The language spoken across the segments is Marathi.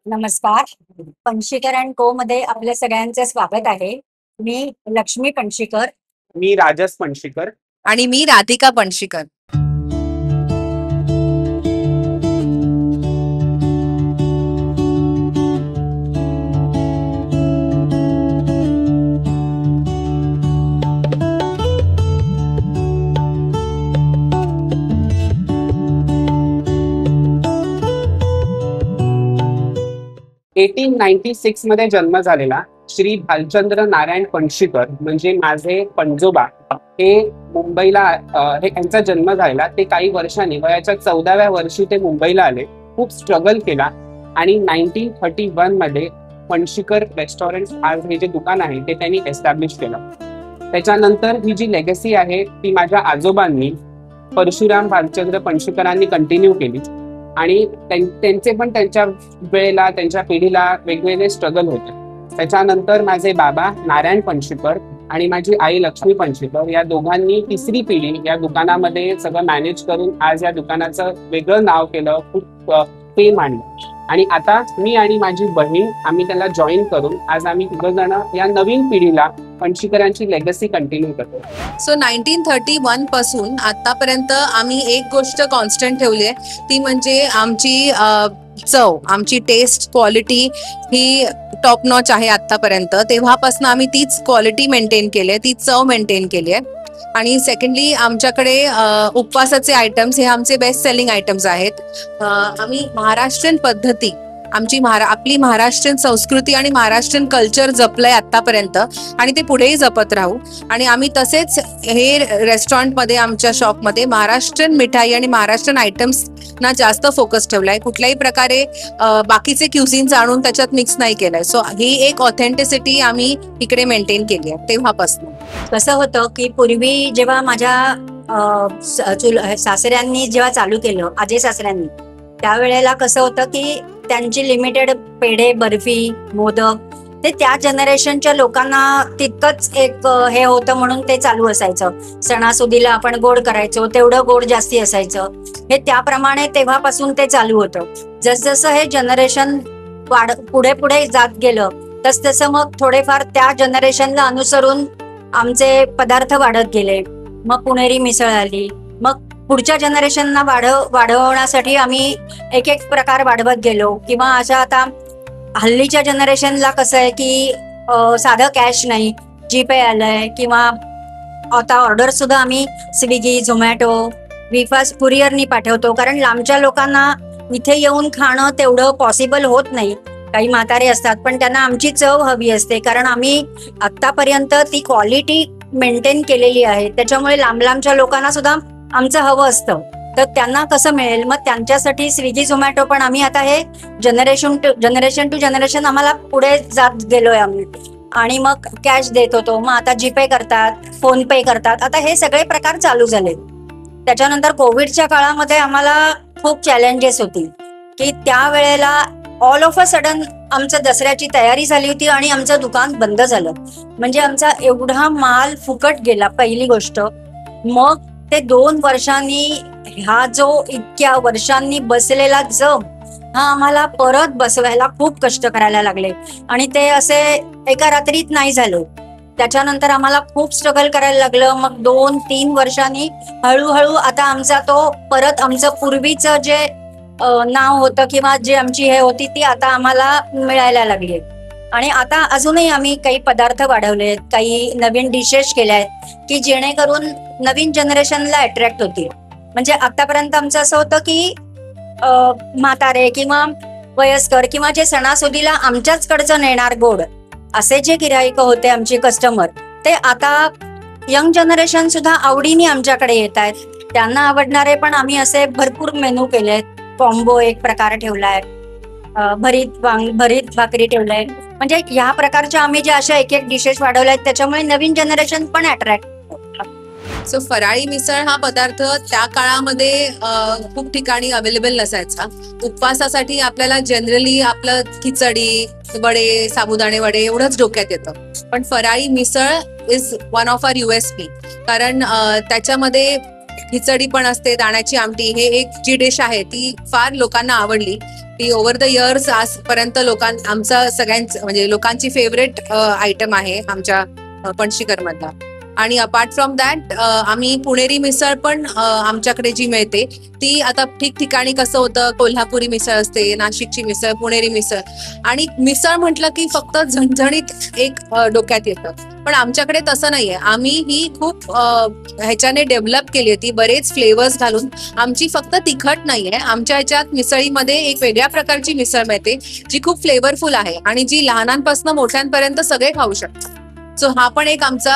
नमस्कार. पंशीकर अँड को मध्ये आपल्या सगळ्यांचे स्वागत आहे. मी लक्ष्मी पंशीकर. मी राजस पणशीकर. आणि मी राधिका पणशीकर. मध्ये जन्म झालेला श्री भालचंद्र नारायण पणशीकर म्हणजे माझे पणजोबा हे मुंबईला यांचा जन्म झालेला. ते काही वर्षांनी वयाच्या 14व्या वर्षी ते मुंबईला आले. खूप स्ट्रगल केला आणि 1931 मध्ये पणशीकर रेस्टॉरंट आज हे जे दुकान आहे ते त्यांनी एस्टॅब्लिश केलं. त्याच्यानंतर ही जी लेगसी आहे ती माझ्या आजोबांनी परशुराम भालचंद्र पणशीकरांनी कंटिन्यू केली आणि त्यांचे पण त्यांच्या वेळेला त्यांच्या पिढीला वेगवेगळे स्ट्रगल होते. त्याच्यानंतर माझे बाबा नारायण पणशीकर आणि माझी आई लक्ष्मी पणशीकर या दोघांनी तिसरी पिढी या दुकानामध्ये सगळं मॅनेज करून आज या दुकानाचं वेगळं नाव केलं, खूप फेम आणलं. आणि आता मी आणि माझी बहीण आम्ही त्याला जॉईन करून आज आम्ही तिघं जण या नवीन पिढीला पणशीकरांची लेगसी कंटिन्यू करतो. सो 1931 पासून आतापर्यंत आम्ही एक गोष्ट कॉन्स्टंट ठेवली आहे, ती म्हणजे आमची चव, आमची टेस्ट क्वालिटी ही टॉप नॉच आहे आतापर्यंत. तेव्हापासून आम्ही तीच क्वालिटी मेंटेन केली आहे, ती चव मेंटेन केली आहे. आणि सेकंडली आमच्याकडे उपवासाचे आयटम्स हे आमचे बेस्ट सेलिंग आयटम्स आहेत. आम्ही महाराष्ट्रीयन पद्धती, आपली महाराष्ट्रीयन संस्कृती आणि महाराष्ट्रीयन कल्चर जपलंय आतापर्यंत आणि ते पुढेही जपत राहू. आणि आम्ही तसेच हे रेस्टॉरंटमध्ये, आमच्या शॉपमध्ये महाराष्ट्रीयन मिठाई आणि महाराष्ट्रीयन आयटम्स ना जास्त फोकस ठेवलाय. कुठल्याही प्रकारे बाकीचे क्युझिन्स आणून त्याच्यात मिक्स नाही केलंय. सो ही एक ऑथेंटिसिटी आम्ही इकडे मेंटेन केली आहे तेव्हापासून. कसं होतं की पूर्वी जेव्हा माझ्या सासऱ्यांनी जेव्हा चालू केलं, आजी सासऱ्यांनी, त्यावेळेला कसं होतं की त्यांची लिमिटेड पेढे, बर्फी, मोदक ते त्या जनरेशनच्या लोकांना तितकंच एक हे होतं म्हणून ते चालू असायचं. सणासुदीला आपण गोड करायचो, तेवढं गोड जास्ती असायचं. हे त्याप्रमाणे तेव्हापासून ते चालू होतं. जसजसं हे जनरेशन पुढे पुढे जात गेलं तसतसं मग थोडेफार त्या जनरेशनला अनुसरून आमचे पदार्थ वाढत गेले. मग पुणेरी मिसळ आली. मग पुढच्या जनरेशनना वाढवण्यासाठी आम्ही एक एक प्रकार वाढवत गेलो. किंवा अशा आता हल्लीच्या जनरेशनला कसं आहे की साधं कॅश नाही, जीपे आलंय. किंवा आता ऑर्डर सुद्धा आम्ही स्विगी, झोमॅटो, विफास्ट कुरिअरनी पाठवतो. कारण लांबच्या लोकांना इथे येऊन खाणं तेवढं पॉसिबल होत नाही. काही म्हातारे असतात पण त्यांना आमची चव हवी असते, कारण आम्ही आतापर्यंत ती क्वालिटी मेंटेन केलेली आहे. त्याच्यामुळे लांब लांबच्या लोकांना सुद्धा आमचं हवं असतं. तर त्यांना कसं मिळेल, मग त्यांच्यासाठी स्विगी, झोमॅटो पण आम्ही आता हे जनरेशन टू जनरेशन आम्हाला पुढे जात गेलोय आम्ही. आणि मग कॅश देत होतो, मग आता जीपे करतात, फोन पे करतात. आता हे सगळे प्रकार चालू झाले. त्याच्यानंतर कोविडच्या काळामध्ये आम्हाला खूप चॅलेंजेस होती की त्यावेळेला ऑल ऑफ अ सडन आमचं दसऱ्याची तयारी झाली होती आणि आमचं दुकान बंद झालं. म्हणजे आमचा एवढा माल फुकट गेला पहिली गोष्ट. मग ते 2 वर्षांनी हा जो इतक्या वर्षांनी बसलेला जम हा आम्हाला परत बसवायला खूप कष्ट करायला लागले. आणि ते असे एका रात्रीत नाही झालं. त्याच्यानंतर आम्हाला खूप स्ट्रगल करायला लागलं. मग 2-3 वर्षांनी हळूहळू आता आमचा तो परत आमचं पूर्वीचं जे नाव होतं किंवा जी आमची हे होती ती आता आम्हाला मिळायला लागली. आणि आता अजूनही आम्ही काही पदार्थ वाढवलेत, काही नवीन डिशेस केल्या आहेत की जेणेकरून नवीन जनरेशनला अट्रॅक्ट होतील. म्हणजे आतापर्यंत आमचं असं होतं की म्हातारे किंवा वयस्कर किंवा जे सणासुदीला आमच्याचकडचं नेणार गोड असे जे गिराईक होते आमचे कस्टमर, ते आता यंग जनरेशन सुद्धा आवडीने आमच्याकडे येत आहेत. त्यांना आवडणारे पण आम्ही असे भरपूर मेनू केलेत. कॉम्बो एक प्रकार ठेवलाय, भरीत भाकरी ठेवलाय. म्हणजे ह्या प्रकारच्या आम्ही जे अशा एक एक डिशेस वाढवल्या आहेत त्याच्यामुळे नवीन जनरेशन पण अट्रॅक्ट. सो फराळी मिसळ हा पदार्थ त्या काळामध्ये खूप ठिकाणी अवेलेबल नसायचा. उपवासासाठी आपल्याला जनरली आपलं खिचडी, वडे, साबुदाणे वडे एवढंच डोक्यात येतं. पण फराळी मिसळ is one of our USP. कारण त्याच्यामध्ये खिचडी पण असते, दाण्याची आमटी. हे एक जी डिश आहे ती फार लोकांना आवडली. ती ओव्हर द इयर्स आजपर्यंत आमचा सगळ्यांचं म्हणजे लोकांची फेवरेट आयटम आहे आमच्या पणशीकर मधला. आणि अपार्ट फ्रॉम दॅट आम्ही पुणेरी मिसळ पण आमच्याकडे जी मिळते ती आता ठिकठिकाणी कसं होतं, कोल्हापुरी मिसळ असते, नाशिकची मिसळ, पुणेरी मिसळ. आणि मिसळ म्हटलं की फक्त झणझणीत एक डोक्यात येतं, पण आमच्याकडे तसं नाहीये. आम्ही ही खूप ह्याच्याने डेव्हलप केली होती, बरेच फ्लेवर्स घालून. आमची फक्त तिखट नाहीये, आमच्या ह्याच्यात मिसळीमध्ये एक वेगळ्या प्रकारची मिसळ मिळते जी खूप फ्लेवरफुल आहे आणि जी लहानांपासून मोठ्यांपर्यंत सगळे खाऊ शकतात. सो हा पण एक आमचा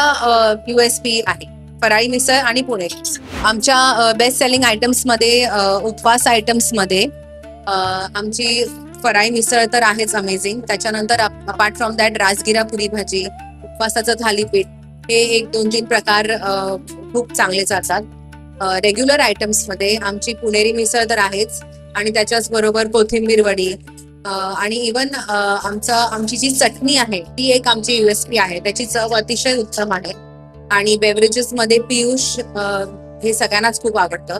USP आहे, फराळी मिसळ आणि पुणे. आमच्या बेस्ट सेलिंग आयटम्स मध्ये उपवास आयटम्स मध्ये आमची फराळी मिसळ तर आहेच अमेझिंग. त्याच्यानंतर अपार्ट फ्रॉम दॅट राजगिरा पुरी भाजी, उपवासाचं थालीपीठ, हे 1-2-3 प्रकार खूप चांगले जातात. रेग्युलर आयटम्स मध्ये आमची पुणेरी मिसळ तर आहेच आणि त्याच्याच बरोबर कोथिंबीर वडी आणि इवन आमची जी चटणी आहे ती एक आमची USP आहे. त्याची चव अतिशय उत्तम आहे. आणि बेवरेजेस मध्ये पियुष हे सगळ्यांनाच खूप आवडतं.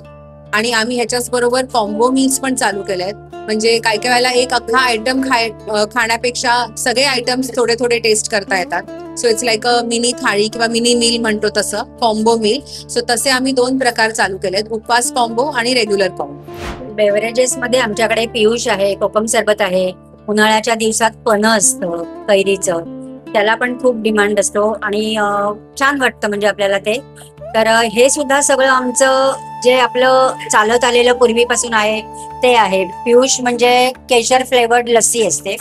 आणि आम्ही ह्याच्याच बरोबर कॉम्बो मील्स पण चालू केले आहेत. म्हणजे काही काही वेळेला एक अख्खा आयटम खाण्यापेक्षा सगळे आयटम्स थोडे थोडे टेस्ट करता येतात. So it's like a mini थाळी किंवा मिनी मील म्हणतो तसं, कॉम्बो मील. सो तसे आम्ही 2 प्रकार चालू केलेत, उपवास कॉम्बो आणि रेग्युलर कॉम्बो. बेवरेजेस मध्ये आमच्याकडे पियुष आहे, कोकम सरबत आहे. उन्हाळ्याच्या दिवसात पन्ह असतं कैरीचं, त्याला पण खूप डिमांड असतो आणि छान वाटतं म्हणजे आपल्याला ते. तर हे सुद्धा सगळं आमचं जे आपलं चालत आलेलं पूर्वीपासून आहे ते आहे. पियुष म्हणजे केशर फ्लेवर्ड लस्सी असते,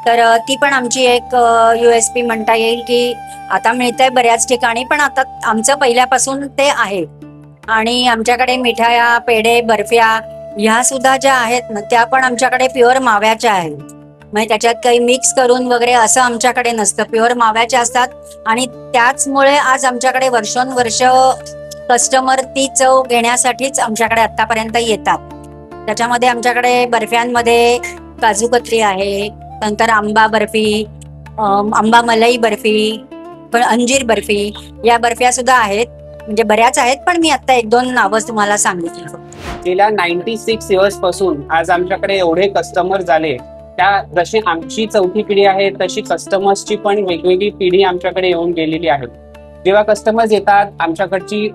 तर ती पण आमची एक USP म्हणता येईल की आता मिळतंय बऱ्याच ठिकाणी, पण आता आमचं पहिल्यापासून ते आहे. आणि आमच्याकडे मिठाया, पेढे, बर्फ्या ह्या सुद्धा ज्या आहेत ना त्या पण आमच्याकडे प्युअर माव्याच्या आहेत. म्हणजे त्याच्यात काही मिक्स करून वगैरे असं आमच्याकडे नसतं, प्युअर माव्याच्या असतात. आणि त्याचमुळे आज आमच्याकडे वर्षोनवर्ष कस्टमर ती चव घेण्यासाठीच आमच्याकडे आतापर्यंत येतात. त्याच्यामध्ये आमच्याकडे बर्फ्यांमध्ये काजू कतली आहे, नंतर आंबा बर्फी, आंबा मलाई बर्फी, पण अंजीर बर्फी, या बर्फ्या सुद्धा आहेत. म्हणजे बऱ्याच आहेत, पण मी आता 1-2 नावं तुम्हाला सांगितली. गेल्या 96 इयर्स पासून आज आमच्याकडे एवढे कस्टमर झाले. त्या जशी आमची 4थी पिढी आहे तशी कस्टमर्सची पण वेगवेगळी पिढी आमच्याकडे येऊन गेलेली आहे. जेव्हा कस्टमर्स येतात, आमच्याकडची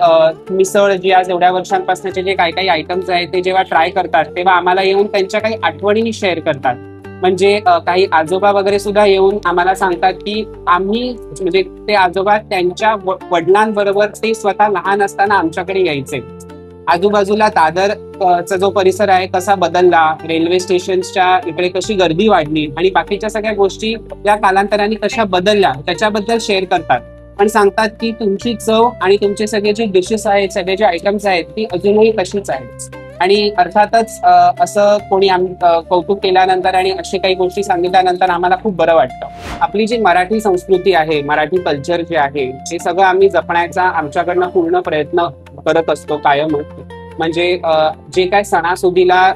मिसळ जी आज एवढ्या वर्षांपासूनचे जे काही काही आयटम्स आहेत ते जेव्हा ट्राय करतात, तेव्हा आम्हाला येऊन त्यांच्या काही आठवणी शेअर करतात. म्हणजे काही आजोबा वगैरे सुद्धा येऊन आम्हाला सांगतात की आम्ही म्हणजे ते आजोबा त्यांच्या वडिलांबरोबर ते स्वतः लहान असताना आमच्याकडे यायचे. आजूबाजूला दादरचा जो परिसर आहे कसा बदलला, रेल्वे स्टेशनच्या इकडे कशी गर्दी वाढली आणि बाकीच्या सगळ्या गोष्टी या कालांतराने कशा बदलल्या त्याच्याबद्दल शेअर करतात. पण सांगतात की तुमची चव आणि तुमचे सगळे जे डिशेस आहेत, सगळे जे आयटम्स आहेत ती अजूनही तशीच आहेत. आणि अर्थातच असं कोणी कौतुक केल्यानंतर आणि अशी काही गोष्टी सांगितल्यानंतर आम्हाला खूप बरं वाटतं. आपली जी मराठी संस्कृती आहे, मराठी कल्चर जे आहे, हे सगळं आम्ही जपण्याचा आमच्याकडनं पूर्ण प्रयत्न करत असतो कायम. म्हणजे जे काय सणासुदीला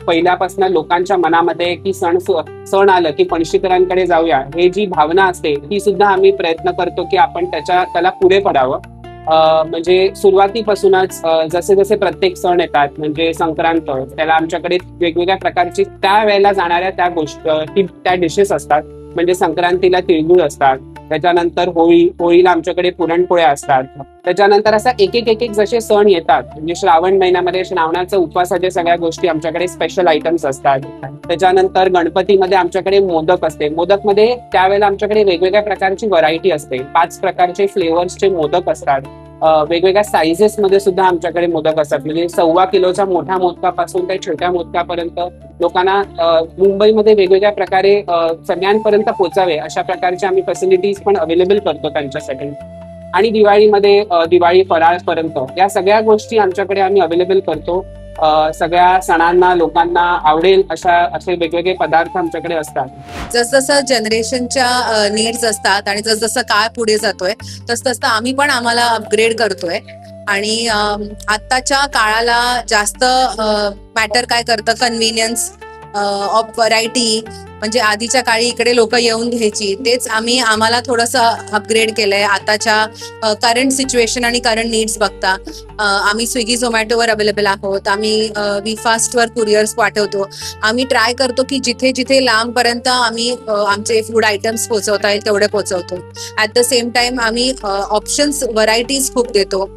पहिल्यापासून लोकांच्या मनामध्ये की सण आलं की पणशीकरांकडे जाऊया, हे जी भावना असते ती सुद्धा आम्ही प्रयत्न करतो की आपण त्याला पुढे पडावं. म्हणजे सुरुवातीपासूनच जसे जसे प्रत्येक सण येतात, म्हणजे संक्रांत, त्याला आमच्याकडे वेगवेगळ्या प्रकारची त्या वेळेला जाणाऱ्या त्या डिशेस असतात. म्हणजे संक्रांतीला तिळगुळ असतात, त्याच्यानंतर होळीला आमच्याकडे पुरणपोळ्या असतात. त्याच्यानंतर असा एक एक जसे सण येतात, म्हणजे श्रावण महिन्यामध्ये श्रावणाचं उपवासाच्या सगळ्या गोष्टी आमच्याकडे स्पेशल आयटम्स असतात. त्याच्यानंतर गणपतीमध्ये आमच्याकडे मोदक असते. मोदकमध्ये त्यावेळेला आमच्याकडे वेगवेगळ्या प्रकारची व्हरायटी असते. 5 प्रकारचे फ्लेवर्सचे मोदक असतात. वेगवेगळ्या साईजेस मध्ये सुद्धा आमच्याकडे मोदक असतात. म्हणजे 1.25 किलोच्या मोठ्या मोदकापासून ते छोट्या मोदकापर्यंत लोकांना मुंबईमध्ये वेगवेगळ्या प्रकारे सगळ्यांपर्यंत पोहोचावे अशा प्रकारचे आम्ही फॅसिलिटीज पण अवेलेबल करतो त्यांच्यासाठी. आणि दिवाळीमध्ये दिवाळी फराळपर्यंत या सगळ्या गोष्टी आमच्याकडे आम्ही अवेलेबल करतो. सगळ्या सणांना लोकांना आवडेल असे वेगवेगळे पदार्थ आमच्याकडे असतात. जसजसं जनरेशनच्या नीड्स असतात आणि जसजसं काळ पुढे जातोय तसतसं आम्ही पण आम्हाला अपग्रेड करतोय. आणि आत्ताच्या काळाला जास्त मॅटर काय करतं, कन्व्हिनियन्स, ऑफ व्हरायटी, म्हणजे आधीच्या काळी इकडे लोक येऊन घ्यायची, तेच आम्हाला थोडंसं अपग्रेड केलंय आताच्या करंट सिच्युएशन आणि करंट नीड्स बघता. आम्ही स्विगी झोमॅटोवर अवेलेबल आहोत, आम्ही वीफास्टवर कुरिअर्स पाठवतो. आम्ही ट्राय करतो की जिथे जिथे लांबपर्यंत आम्ही आमचे फूड आयटम्स पोहोचवता येईल तेवढे पोहोचवतो. ऍट द सेम टाइम आम्ही ऑप्शन्स व्हरायटीज खूप देतो.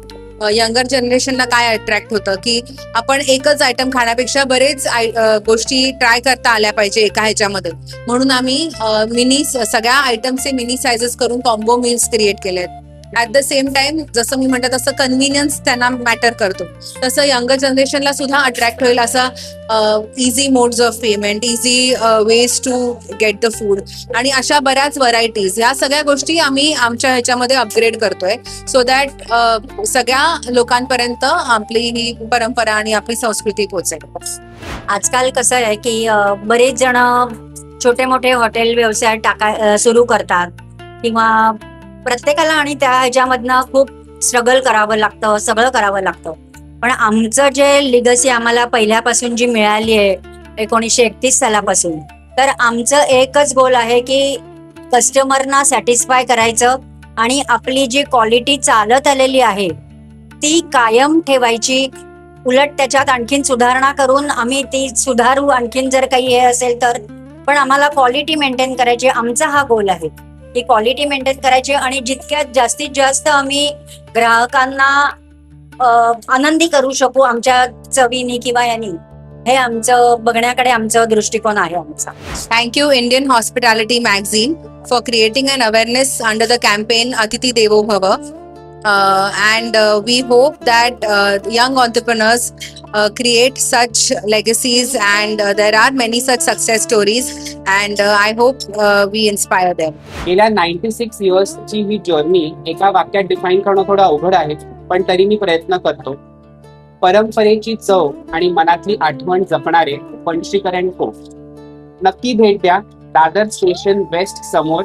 यंगर जनरेशनला काय अट्रॅक्ट होतं की आपण एकच आयटम खाण्यापेक्षा बरेच गोष्टी ट्राय करता आल्या पाहिजे एका ह्याच्यामध्ये, म्हणून आम्ही सगळ्या आयटमचे मिनी सायझेस करून कॉम्बो मील्स क्रिएट केलेत. ऍट द सेम टाइम जसं मी म्हणतात तसं कन्व्हिनियन्स त्यांना मॅटर करतो, तसं यंगर जनरेशनला सुद्धा अट्रॅक्ट होईल असं easy modes of payment, easy ways to get the food आणि अशा बऱ्याच व्हरायटीज, या सगळ्या गोष्टी आम्ही आमच्या ह्याच्यामध्ये अपग्रेड करतोय सो दॅट सगळ्या लोकांपर्यंत आपली ही परंपरा आणि आपली संस्कृती पोहोचेल. आजकाल कसं आहे की बरेच जण छोटे मोठे हॉटेल व्यवसाय सुरू करतात किंवा प्रत्येकाला आणि त्या ह्याच्यामधनं खूप स्ट्रगल करावं लागतं, सगळं करावं लागतं. पण आमचं जे लिगसी आम्हाला पहिल्यापासून जी मिळाली आहे 1931 सालापासून, तर आमचं एकच गोल आहे की कस्टमरना सॅटिस्फाय करायचं आणि आपली जी क्वालिटी चालत आलेली आहे ती कायम ठेवायची. उलट त्याच्यात आणखीन सुधारणा करून आम्ही ती सुधारू, आणखीन जर काही हे असेल तर. पण आम्हाला क्वालिटी मेंटेन करायची, आमचा हा गोल आहे की क्वालिटी मेंटेन करायची आणि जितक्यात जास्तीत जास्त आम्ही ग्राहकांना आनंदी करू शकू आमच्या चवीनी किंवा यांनी, हे आमचं बघण्याकडे आमचा दृष्टिकोन आहे आमचा. Thank you Indian Hospitality Magazine for creating an awareness under the campaign Atithi Devo Bhava. And we hope that young entrepreneurs create such legacies and there are many such success stories and I hope we inspire them. गेल्या 96 इयर्सची ही जर्नी एका वाक्यात डिफाईन करणं थोडं अवघड आहे, पण तरी मी प्रयत्न करतो. परंपरेची चव आणि मनातली आठवण जपणारे पणशीकर अँड को. नक्की भेट द्या दादर स्टेशन वेस्ट समोर